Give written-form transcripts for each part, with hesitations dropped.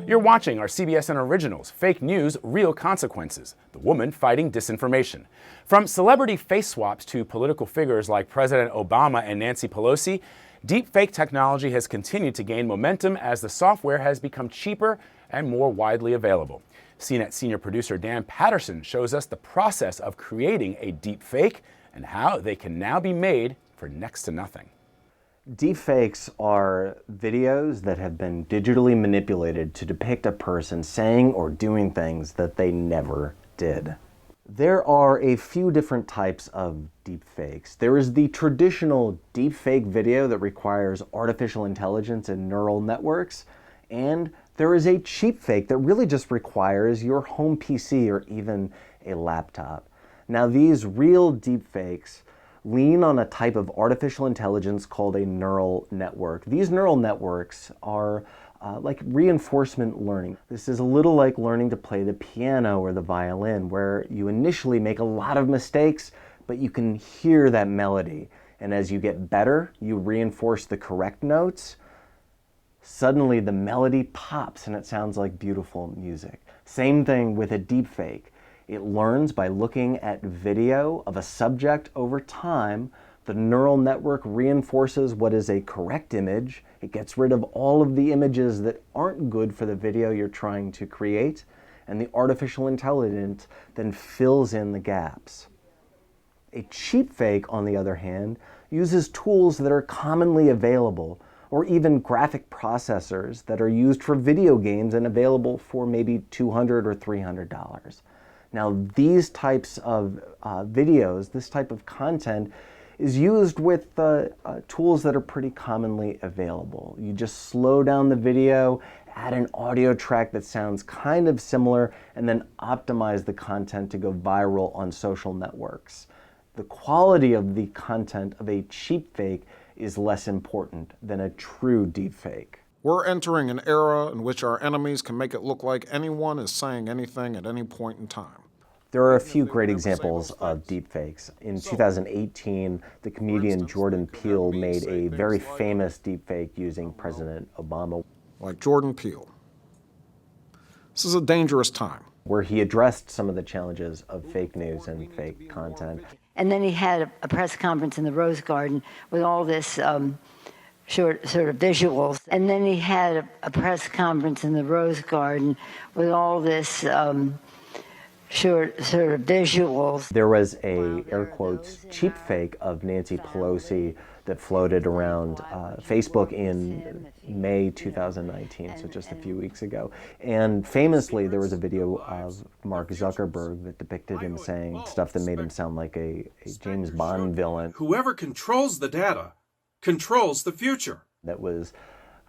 You're watching our CBSN Originals, Fake News, Real Consequences, the woman fighting disinformation. From celebrity face swaps to political figures like President Obama and Nancy Pelosi, deepfake technology has continued to gain momentum as the software has become cheaper and more widely available. CNET senior producer Dan Patterson shows us the process of creating a deepfake and how they can now be made for next to nothing. Deepfakes are videos that have been digitally manipulated to depict a person saying or doing things that they never did. There are a few different types of deepfakes. There is the traditional deepfake video that requires artificial intelligence and neural networks, and there is a cheap fake that really just requires your home PC or even a laptop. Now, these real deepfakes lean on a type of artificial intelligence called a neural network. These neural networks are like reinforcement learning. This is a little like learning to play the piano or the violin, where you initially make a lot of mistakes, but you can hear that melody. And as you get better, you reinforce the correct notes. Suddenly the melody pops and it sounds like beautiful music. Same thing with a deepfake. It learns by looking at video of a subject over time. The neural network reinforces what is a correct image. It gets rid of all of the images that aren't good for the video you're trying to create, and the artificial intelligence then fills in the gaps. A cheap fake, on the other hand, uses tools that are commonly available, or even graphic processors that are used for video games and available for maybe $200 or $300. Now, these types of videos, this type of content, is used with tools that are pretty commonly available. You just slow down the video, add an audio track that sounds kind of similar, and then optimize the content to go viral on social networks. The quality of the content of a cheap fake is less important than a true deepfake. We're entering an era in which our enemies can make it look like anyone is saying anything at any point in time. There are a few great examples of deepfakes. In 2018, the comedian Jordan Peele made a very famous deepfake using President Obama. Like Jordan Peele. This is a dangerous time. Where he addressed some of the challenges of fake news and fake content. And then he had a press conference in the Rose Garden with all this sort of visuals. And then he had a press conference in the Rose Garden with all this sort of visuals. There was a, air quotes, cheap fake of Nancy Pelosi that floated around Facebook in May 2019, so just a few weeks ago. And famously, there was a video of Mark Zuckerberg that depicted him saying stuff that made him sound like a James Bond villain. Whoever controls the data controls the future. That was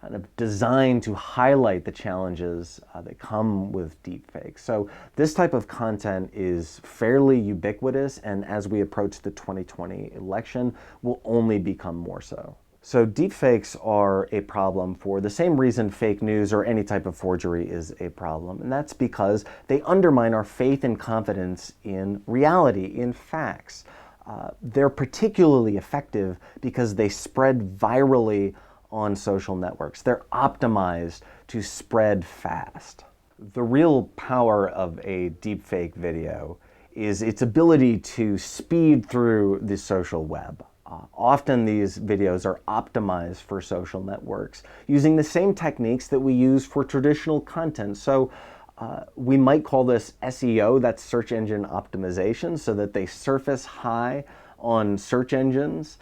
kind of designed to highlight the challenges that come with deepfakes. So this type of content is fairly ubiquitous, and as we approach the 2020 election, will only become more so. So deepfakes are a problem for the same reason fake news or any type of forgery is a problem, and that's because they undermine our faith and confidence in reality, in facts. They're particularly effective because they spread virally on social networks. They're optimized to spread fast. The real power of a deepfake video is its ability to speed through the social web. Often these videos are optimized for social networks using the same techniques that we use for traditional content. So we might call this SEO, that's search engine optimization, so that they surface high on search engines.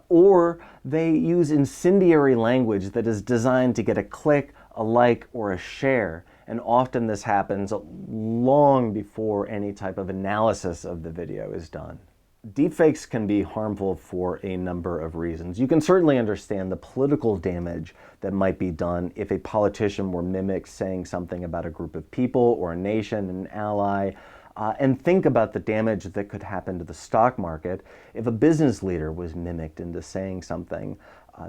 Or they use incendiary language that is designed to get a click, a like, or a share. And often this happens long before any type of analysis of the video is done. Deepfakes can be harmful for a number of reasons. You can certainly understand the political damage that might be done if a politician were mimicked saying something about a group of people or a nation, an ally. And think about the damage that could happen to the stock market if a business leader was mimicked into saying something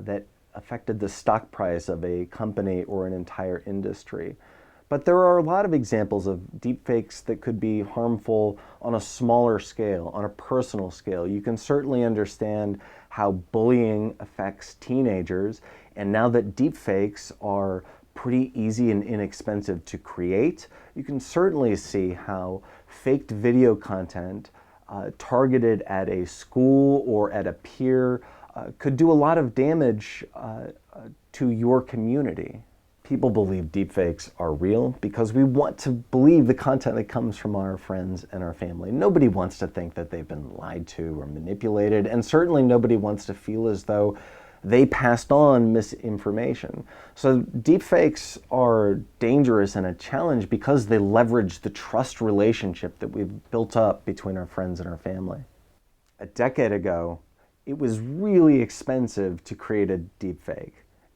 that affected the stock price of a company or an entire industry. But there are a lot of examples of deepfakes that could be harmful on a smaller scale, on a personal scale. You can certainly understand how bullying affects teenagers, and now that deepfakes are pretty easy and inexpensive to create, you can certainly see how faked video content targeted at a school or at a peer could do a lot of damage to your community. People believe deepfakes are real because we want to believe the content that comes from our friends and our family. Nobody wants to think that they've been lied to or manipulated, and certainly nobody wants to feel as though they passed on misinformation. So deepfakes are dangerous and a challenge because they leverage the trust relationship that we've built up between our friends and our family. A decade ago, it was really expensive to create a deepfake.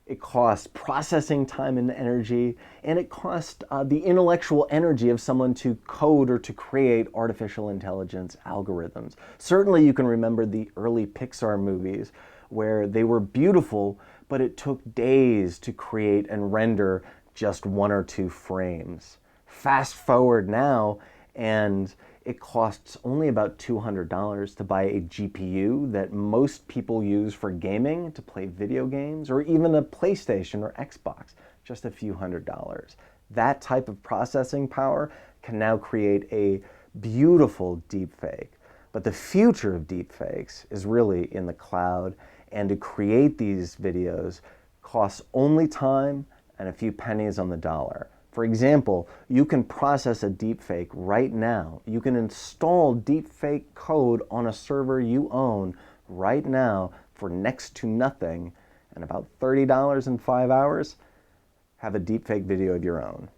It cost processing time and energy, and it cost the intellectual energy of someone to code or to create artificial intelligence algorithms. Certainly you can remember the early Pixar movies where they were beautiful, but it took days to create and render just 1 or 2 frames. Fast forward now, and it costs only about $200 to buy a GPU that most people use for gaming, to play video games, or even a PlayStation or Xbox, just a few $100s. That type of processing power can now create a beautiful deepfake. But the future of deepfakes is really in the cloud, and to create these videos costs only time and a few pennies on the dollar. For example, you can process a deepfake right now. You can install deepfake code on a server you own right now for next to nothing, and about $30 in 5 hours, have a deepfake video of your own.